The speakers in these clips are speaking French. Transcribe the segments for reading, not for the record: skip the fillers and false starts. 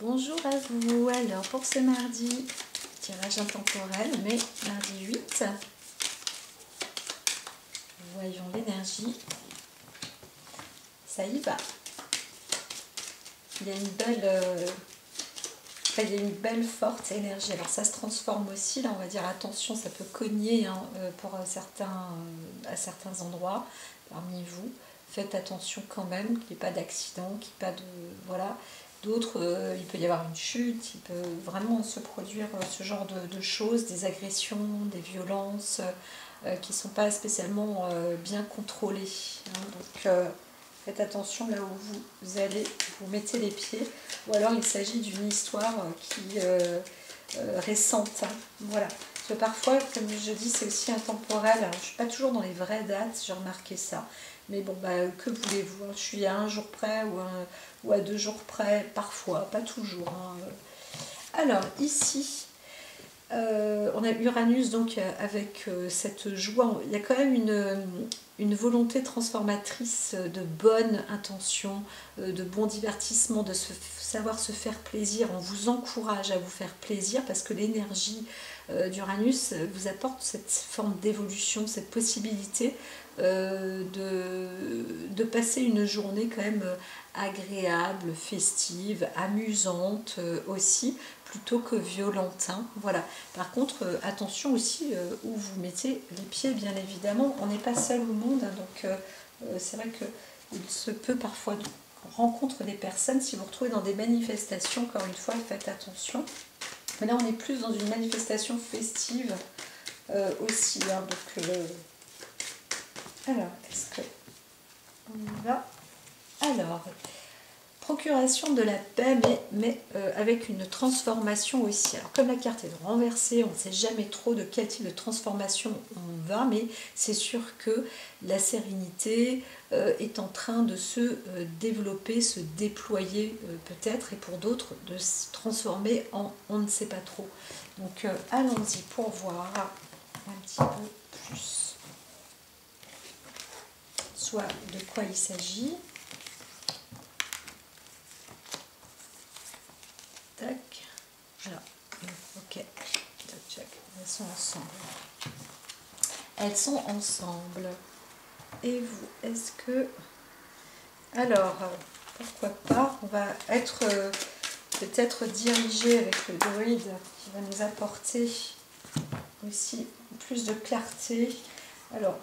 Bonjour à vous, alors pour ce mardi, tirage intemporel, mais mardi 8, voyons l'énergie, ça y va. Il y a une belle forte énergie, alors ça se transforme aussi, là on va dire attention, ça peut cogner hein, pour à certains endroits parmi vous. Faites attention quand même qu'il n'y ait pas d'accident, qu'il n'y ait pas de... voilà. D'autres, il peut y avoir une chute, il peut vraiment se produire ce genre de choses, des agressions, des violences qui ne sont pas spécialement bien contrôlées. Hein. Donc faites attention là où vous allez, vous mettez les pieds. Ou alors il s'agit d'une histoire qui récente. Hein. Voilà. Parce que parfois, comme je dis, c'est aussi intemporel. Alors, je ne suis pas toujours dans les vraies dates, j'ai remarqué ça. Mais bon, bah, que voulez-vous, hein. Je suis à un jour près ou à 2 jours près, parfois, pas toujours. Hein. Alors, ici, on a Uranus, donc, avec cette joie. Il y a quand même une volonté transformatrice de bonne intention, de bon divertissement, de savoir se faire plaisir. On vous encourage à vous faire plaisir parce que l'énergie d'Uranus vous apporte cette forme d'évolution, cette possibilité de passer une journée quand même agréable, festive, amusante aussi, plutôt que violente. Hein. Voilà. Par contre, attention aussi où vous mettez les pieds, bien évidemment. On n'est pas seul au monde, hein, donc c'est vrai qu'il se peut parfois rencontrer des personnes, si vous vous retrouvez dans des manifestations, encore une fois, faites attention. Mais là, on est plus dans une manifestation festive aussi. Hein, donc, alors, est-ce que on y va? Alors, procuration de la paix, mais avec une transformation aussi. Alors, comme la carte est renversée, on ne sait jamais trop de quel type de transformation on va, mais c'est sûr que la sérénité est en train de se développer, se déployer peut-être, et pour d'autres, de se transformer en on ne sait pas trop. Donc, allons-y pour voir un petit peu plus. Soit de quoi il s'agit. Tac. Voilà. Ok. Tac, tac. Elles sont ensemble. Elles sont ensemble. Et vous, est-ce que... Alors, pourquoi pas, on va être peut-être dirigé avec le druide qui va nous apporter aussi plus de clarté. Alors,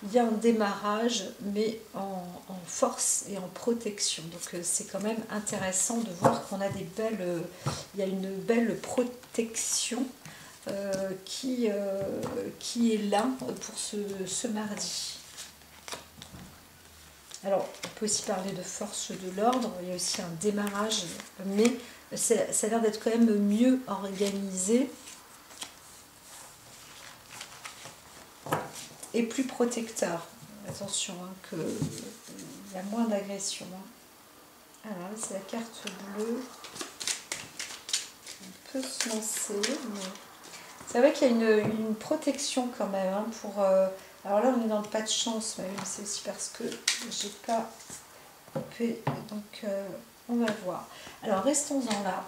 il y a un démarrage, mais en force et en protection. Donc, c'est quand même intéressant de voir qu'on a des belles... il y a une belle protection qui est là pour ce mardi. Alors, on peut aussi parler de force de l'ordre. Il y a aussi un démarrage, mais ça a l'air d'être quand même mieux organisé. Et plus protecteur. Attention, hein, qu'il y a moins d'agression. Hein. Alors là, c'est la carte bleue. On peut se lancer. Mais... c'est vrai qu'il y a une protection quand même. Hein, pour, alors là, on est dans le pas de chance, mais c'est aussi parce que j'ai pas coupé. Donc, on va voir. Alors, restons-en là.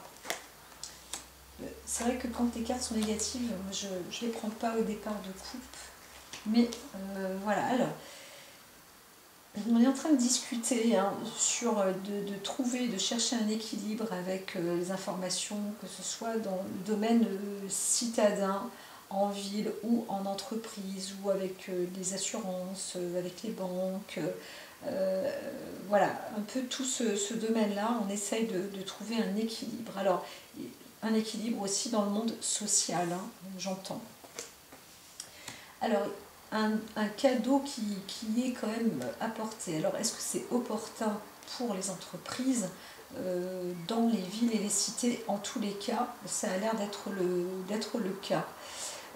C'est vrai que quand les cartes sont négatives, je ne les prends pas au départ de coupe. Mais voilà, alors, on est en train de discuter hein, sur de trouver, de chercher un équilibre avec les informations, que ce soit dans le domaine citadin, en ville ou en entreprise, ou avec les assurances, avec les banques. Voilà, un peu tout ce domaine-là, on essaye de trouver un équilibre. Alors, un équilibre aussi dans le monde social, hein, j'entends. Alors, un cadeau qui est quand même apporté. Alors, est-ce que c'est opportun pour les entreprises dans les villes et les cités? En tous les cas, ça a l'air d'être le cas.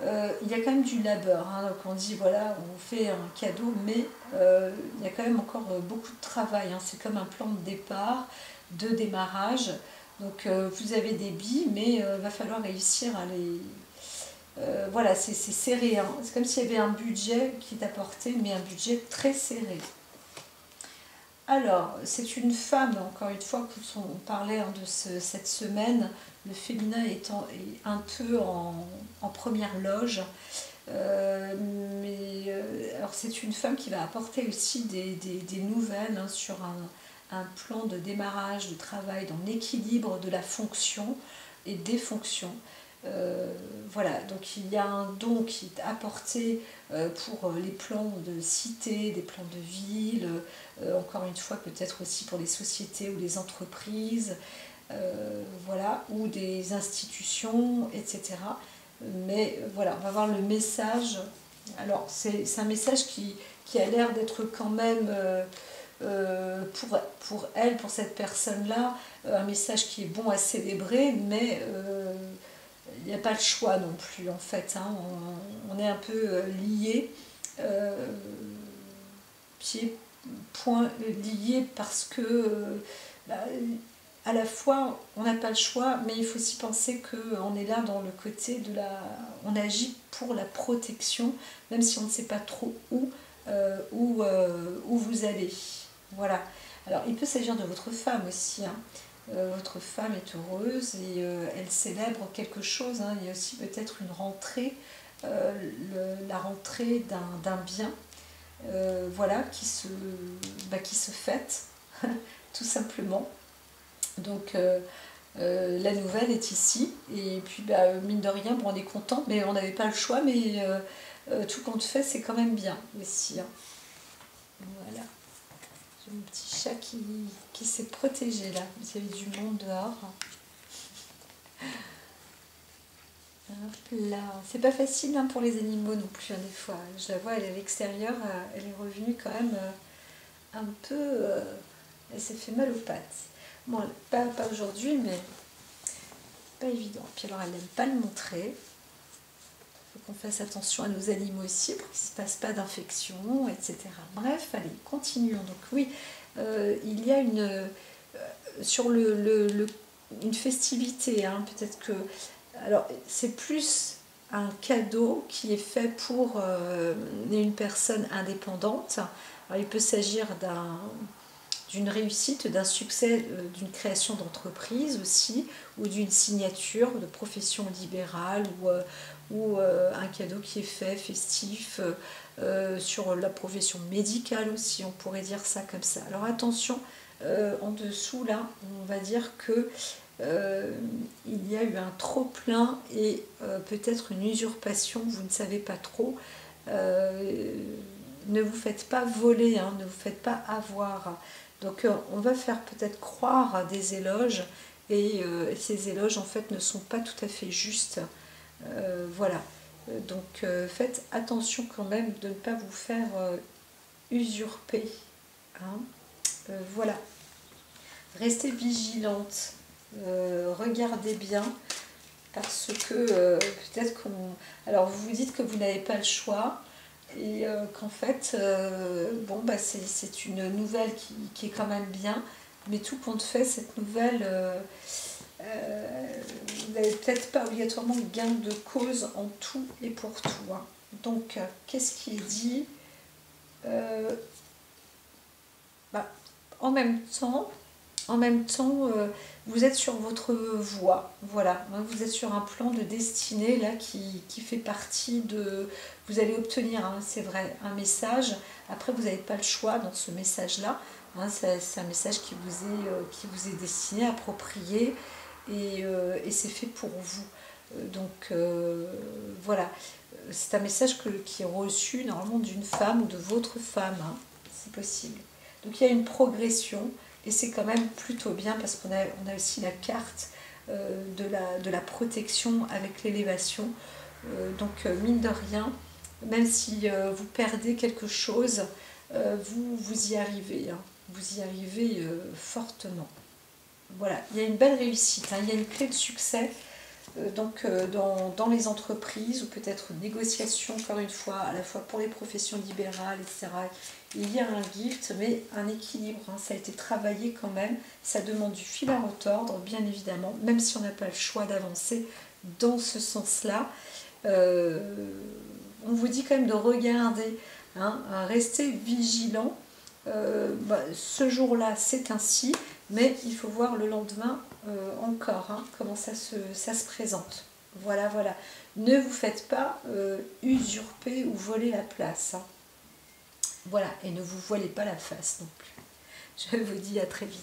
Il y a quand même du labeur. Hein, donc on dit, voilà, on fait un cadeau, mais il y a quand même encore beaucoup de travail. Hein, c'est comme un plan de départ, de démarrage. Donc, vous avez des billes, mais il va falloir réussir à les... voilà, c'est serré. Hein. C'est comme s'il y avait un budget qui est apporté, mais un budget très serré. Alors, c'est une femme, encore une fois, quand on parlait de cette semaine, le féminin étant un peu en première loge. Alors c'est une femme qui va apporter aussi des nouvelles sur un plan de démarrage, de travail, dans l'équilibre de la fonction et des fonctions. Voilà, donc il y a un don qui est apporté pour les plans de cité, des plans de ville, encore une fois peut-être aussi pour les sociétés ou les entreprises, voilà, ou des institutions, etc. Mais voilà, on va voir le message. Alors c'est un message qui a l'air d'être quand même pour elle, pour cette personne-là, un message qui est bon à célébrer, mais il n'y a pas le choix non plus en fait. Hein. On est un peu lié, pied, point lié parce que bah, à la fois on n'a pas le choix, mais il faut aussi penser qu'on est là dans le côté de la... On agit pour la protection, même si on ne sait pas trop où vous allez. Voilà. Alors il peut s'agir de votre femme aussi. Hein. Votre femme est heureuse et elle célèbre quelque chose. Hein. Il y a aussi peut-être une rentrée, la rentrée d'un bien, voilà, qui se fête, tout simplement. Donc la nouvelle est ici. Et puis mine de rien, bon, on est content, mais on n'avait pas le choix, mais tout compte fait, c'est quand même bien aussi. Hein. Voilà. Mon petit chat qui s'est protégé là. Il y avait du monde dehors. Hop là. C'est pas facile pour les animaux non plus, des fois. Je la vois, elle est à l'extérieur, elle est revenue quand même un peu... elle s'est fait mal aux pattes. Bon, pas aujourd'hui, mais pas évident. Puis alors, elle n'aime pas le montrer. Il faut qu'on fasse attention à nos animaux aussi pour qu'il ne se passe pas d'infection, etc. Bref, allez, continuons. Donc oui, il y a sur une festivité, hein, peut-être que... Alors, c'est plus un cadeau qui est fait pour une personne indépendante. Alors, il peut s'agir d'une réussite, d'un succès, d'une création d'entreprise aussi, ou d'une signature de profession libérale, ou un cadeau qui est fait, festif, sur la profession médicale aussi, on pourrait dire ça comme ça. Alors attention, en dessous là, on va dire que il y a eu un trop-plein et peut-être une usurpation, vous ne savez pas trop. Ne vous faites pas voler, hein, ne vous faites pas avoir. Donc on va faire peut-être croire des éloges et ces éloges en fait ne sont pas tout à fait justes. Voilà. Donc faites attention quand même de ne pas vous faire usurper. Hein. Voilà. Restez vigilante. Regardez bien parce que peut-être qu'on... Alors vous vous dites que vous n'avez pas le choix et qu'en fait bon bah c'est une nouvelle qui est quand même bien, mais tout compte fait, cette nouvelle vous n'avez peut-être pas obligatoirement gain de cause en tout et pour tout. Hein. Donc qu'est-ce qui est dit en même temps, vous êtes sur votre voie, voilà, vous êtes sur un plan de destinée là qui fait partie de... Vous allez obtenir, hein, c'est vrai, un message, après vous n'avez pas le choix dans ce message-là, hein, c'est un message qui vous est destiné, approprié, et c'est fait pour vous. Donc voilà, c'est un message qui est reçu normalement d'une femme ou de votre femme, hein, c'est possible. Donc il y a une progression, et c'est quand même plutôt bien parce qu'on a aussi la carte de la protection avec l'élévation. Donc mine de rien, même si vous perdez quelque chose, vous y arrivez. Hein. Vous y arrivez fortement. Voilà, il y a une belle réussite, hein. Il y a une clé de succès dans les entreprises, ou peut-être négociation, encore une fois, à la fois pour les professions libérales, etc. Il y a un gift, mais un équilibre, hein. Ça a été travaillé quand même, ça demande du fil à retordre, bien évidemment, même si on n'a pas le choix d'avancer dans ce sens-là. On vous dit quand même de regarder, hein, rester vigilant, ce jour-là, c'est ainsi, mais il faut voir le lendemain encore, hein, comment ça se présente. Voilà, voilà. Ne vous faites pas usurper ou voler la place. Hein. Voilà, et ne vous voilez pas la face non plus. Je vous dis à très vite.